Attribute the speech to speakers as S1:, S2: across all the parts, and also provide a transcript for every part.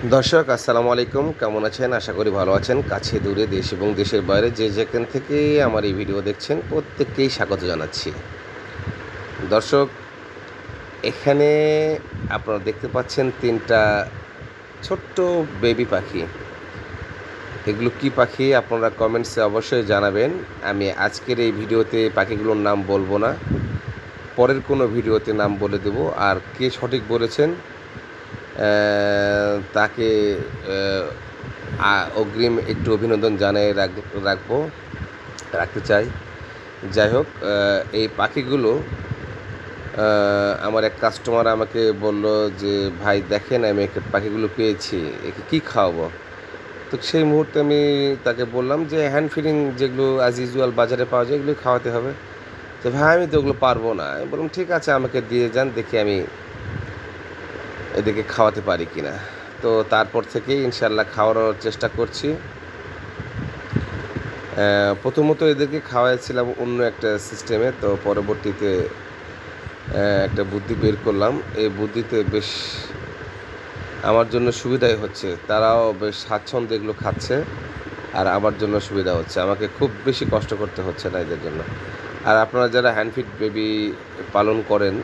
S1: দর্শক আসসালামু আলাইকুম, কেমন আছেন? আশা করি ভালো আছেন। কাছে দূরে দেশ এবং দেশের বাইরে যে যেখান থেকে আমার এই ভিডিও দেখছেন প্রত্যেককেই স্বাগত জানাচ্ছি। দর্শক, এখানে আপনারা দেখতে পাচ্ছেন ৩টা ছোট্ট বেবি পাখি। এগুলো কি পাখি আপনারা কমেন্টসে অবশ্যই জানাবেন। আমি আজকের এই ভিডিওতে পাখিগুলোর নাম বলবো না, পরের কোনো ভিডিওতে নাম বলে দেব। আর কে সঠিক বলেছেন তাকে অগ্রিম একটু অভিনন্দন জানিয়ে রাখবো রাখতে চাই। যাই হোক, এই পাখিগুলো আমার এক কাস্টমার আমাকে বলল যে, "ভাই দেখেন, আমি পাখিগুলো পেয়েছি, একে কী খাওয়াবো?" তো সেই মুহূর্তে আমি তাকে বললাম যে, হ্যান্ড ফিডিং যেগুলো অ্যাজ ইউজুয়াল বাজারে পাওয়া যায় এগুলোই খাওয়াতে হবে। তো ভাই আমি তো ওগুলো পারবো না। আমি বললাম, "ঠিক আছে, আমাকে দিয়ে যান, দেখি আমি এদেরকে খাওয়াতে পারি কিনা।" তো তারপর থেকেই ইনশাআল্লাহ খাওয়ানোর চেষ্টা করছি। প্রথমত এদেরকে খাওয়াইছিলাম অন্য একটা সিস্টেমে, তো পরবর্তীতে একটা বুদ্ধি বের করলাম। এই বুদ্ধিতে বেশ আমার জন্য সুবিধাই হচ্ছে। তারাও বেশ স্বাচ্ছন্দ্যে এগুলো খাচ্ছে, আর আমার জন্য সুবিধা হচ্ছে। আমাকে খুব বেশি কষ্ট করতে হচ্ছে না এদের জন্য। আর আপনারা যারা হ্যান্ড ফিড বেবি পালন করেন,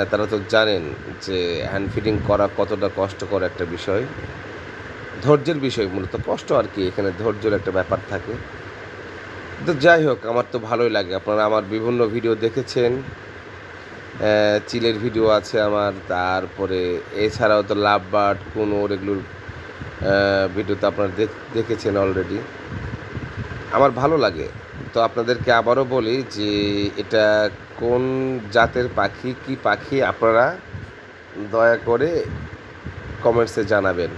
S1: তারা তো জানেন যে হ্যান্ড ফিডিং করা কতটা কষ্টকর একটা বিষয়। ধৈর্যের বিষয়, মূলত কষ্ট আর কি, এখানে ধৈর্যের একটা ব্যাপার থাকে। তো যাই হোক, আমার তো ভালোই লাগে। আপনারা আমার বিভিন্ন ভিডিও দেখেছেন, চিলের ভিডিও আছে আমার, তারপরে এছাড়াও তো লাভ বার্ড, কুনুর এগুলোর ভিডিও তো আপনারা দেখেছেন অলরেডি। আমার ভালো লাগে। তো আপনাদেরকে আবারও বলি যে এটা কোন জাতের পাখি, কি পাখি আপনারা দয়া করে কমেন্টসে জানাবেন।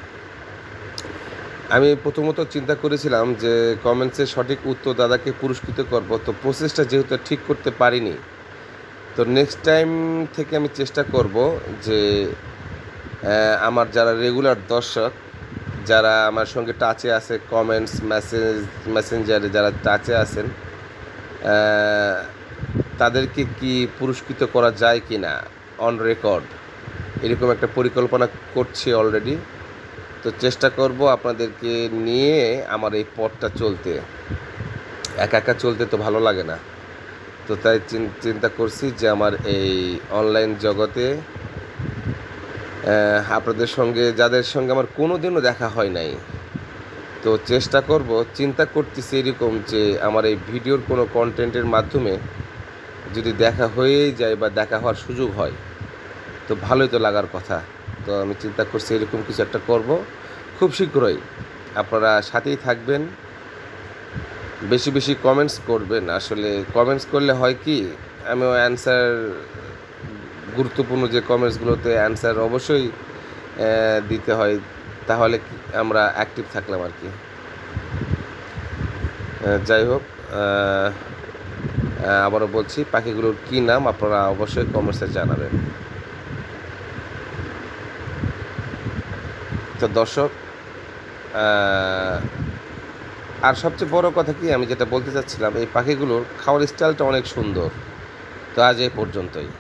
S1: আমি প্রথমত চিন্তা করেছিলাম যে কমেন্টসের সঠিক উত্তর দাদাকে পুরস্কৃত করব, তো প্রসেসটা যেহেতু ঠিক করতে পারিনি, তো নেক্সট টাইম থেকে আমি চেষ্টা করব যে আমার যারা রেগুলার দর্শক, যারা আমার সঙ্গে টাচে আছে, কমেন্টস মেসেঞ্জারে যারা টাচে আছেন, তাদেরকে কি পুরস্কৃত করা যায় কি না অন রেকর্ড, এরকম একটা পরিকল্পনা করছি অলরেডি। তো চেষ্টা করব আপনাদেরকে নিয়ে আমার এই পথটা চলতে। একা একা চলতে তো ভালো লাগে না। তো তাই চিন্তা করছি যে আমার এই অনলাইন জগতে আপনাদের সঙ্গে, যাদের সঙ্গে আমার কোনো দিনও দেখা হয় নাই, তো চেষ্টা করব, চিন্তা করতেছি এরকম যে আমার এই ভিডিওর কোনো কন্টেন্টের মাধ্যমে যদি দেখা হয়েই যায় বা দেখা হওয়ার সুযোগ হয়, তো ভালোই তো লাগার কথা। তো আমি চিন্তা করছি এরকম কিছু একটা করব খুব শীঘ্রই। আপনারা সাথেই থাকবেন, বেশি বেশি কমেন্টস করবেন। আসলে কমেন্টস করলে হয় কি, আমিও অ্যান্সার, গুরুত্বপূর্ণ যে কমেন্টসগুলোতে অ্যান্সার অবশ্যই দিতে হয়, তাহলে আমরা অ্যাক্টিভ থাকলাম আর কি। যাই হোক, আবারও বলছি, পাখিগুলোর কী নাম আপনারা অবশ্যই কমেন্টসে জানাবেন। তো দর্শক, আর সবচেয়ে বড় কথা কি, আমি যেটা বলতে চাচ্ছিলাম, এই পাখিগুলোর খাওয়ার স্টাইলটা অনেক সুন্দর। তো আজ এই পর্যন্তই।